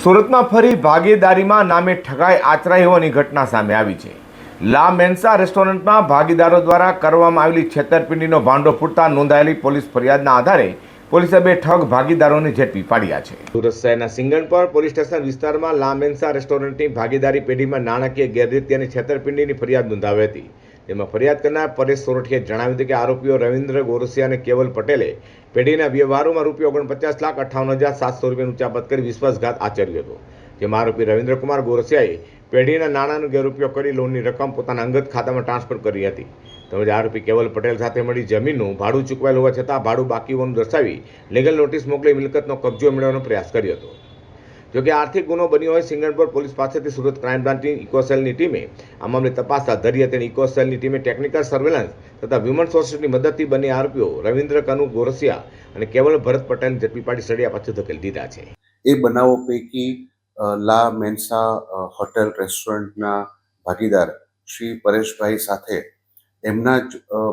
સુરતમાં ફરી ભાગીદારીમાં નામે ઠગાઈ આચરાઈ હોવાની ઘટના સામે આવી છે। લા મેન્સા રેસ્ટોરન્ટમાં ભાગીદારો દ્વારા કરવામાં આવેલી છેતરપિંડીનો ભાંડો ફૂટતા નોંધાયેલી પોલીસ ફરિયાદના આધારે પોલીસે બે ઠગ ભાગીદારોને ઝડપી પાડ્યા છે। સુરત શહેરના સિંગણપર પોલીસ સ્ટેશન વિસ્તારમાં લા મેન્સા રેસ્ટોરન્ટની ભાગીદારી પેઢીમાં નાણાકીય ગેરરીતિ અને છેતરપિંડીની ફરિયાદ નોંધાવી હતી। તેમાં ફરિયાદ કરનાર પરેશ સોરઠીએ જણાવ્યું હતું કે આરોપીઓ રવિન્દ્ર ગોરસિયા અને કેવલ પટેલે પેઢીના વ્યવહારોમાં ₹49,58,700 ઉચાપત કરી વિશ્વાસઘાત આચર્યો હતો। જેમાં આરોપી રવિન્દ્રકુમાર ગોરસિયાએ પેઢીના નાણાંનો ગેરઉપયોગ કરી લોનની રકમ પોતાના અંગત ખાતામાં ટ્રાન્સફર કરી હતી। તેમજ આરોપી કેવલ પટેલ સાથે મળી જમીનનું ભાડું ચૂકવાયેલ હોવા છતાં ભાડું બાકી હોવાનું દર્શાવી લીગલ નોટિસ મોકલી મિલકતનો કબજો મેળવવાનો પ્રયાસ કર્યો હતો। જોકે આર્થિક ગુનો બન્યો હોય સિંગણપર પોલીસ પાસેથી સુરત ક્રાઇમ બ્રાન્ચની ઇકોસેલની ટીમે આ મામલે તપાસ હાથ ધરી હતી। ઇકોસેલની ટીમે ટેકનિકલ સર્વેલન્સ તથા હ્યુમન સોર્સની મદદથી બંને આરોપીઓ રવિન્દ્ર કનુ ગોરસિયા અને કેવલ ભરત પટેલને ઝડપી પાડી સળિયા પાછળ ધકેલી દીધા છે। એ બનાવો પૈકી લા મેન્સા હોટેલ રેસ્ટોરન્ટના ભાગીદાર શ્રી પરેશભાઈ સાથે એમના જ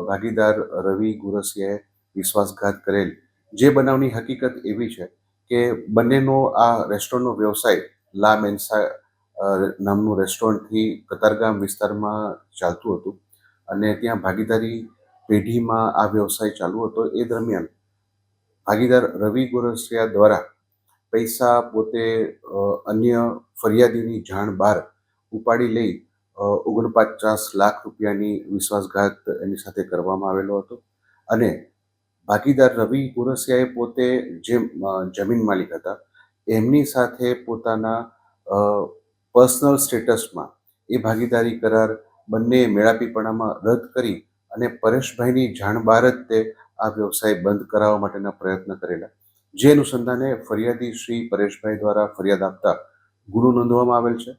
ભાગીદાર રવિ ગોરસિયાએ વિશ્વાસઘાત કરેલ। જે બનાવની હકીકત એવી છે કે બંનેનો આ રેસ્ટોરન્ટનો વ્યવસાય લા મેન્સા નામનું રેસ્ટોરન્ટથી કતારગામ વિસ્તારમાં ચાલતું હતું અને ત્યાં ભાગીદારી પેઢીમાં આ વ્યવસાય ચાલુ હતો। એ દરમિયાન ભાગીદાર રવિ ગોરસિયા દ્વારા પૈસા પોતે અન્ય ફરિયાદીની જાણ બહાર ઉપાડી લઈ 49 લાખ રૂપિયાની વિશ્વાસઘાત એની સાથે કરવામાં આવેલો હતો અને ભાગીદાર રવિ ગોરસિયાએ પોતે જે જમીન માલિક હતા એમની સાથે પોતાના પર્સનલ સ્ટેટસમાં એ ભાગીદારી કરાર બંને મેળાપીપણામાં રદ કરી અને પરેશભાઈની જાણ બહાર જ તે આ વ્યવસાય બંધ કરાવવા માટેના પ્રયત્ન કરેલા। જે અનુસંધાને ફરિયાદી શ્રી પરેશભાઈ દ્વારા ફરિયાદ આપતા ગુનો નોંધવામાં આવેલ છે।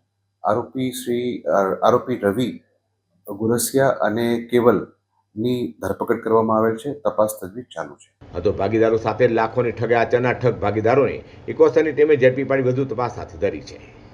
આરોપી રવિ ગોરસિયા અને કેવલની ધરપકડ કરવામાં આવેલ છે। તપાસ તજવીજ ચાલુ છે। તો ભાગીદારો સાથે લાખોની ઠગે આચરનાર ઠગ ભાગીદારોને ઇકોસેલની ટીમે ઝડપી પાડી વધુ તપાસ હાથ ધરી છે।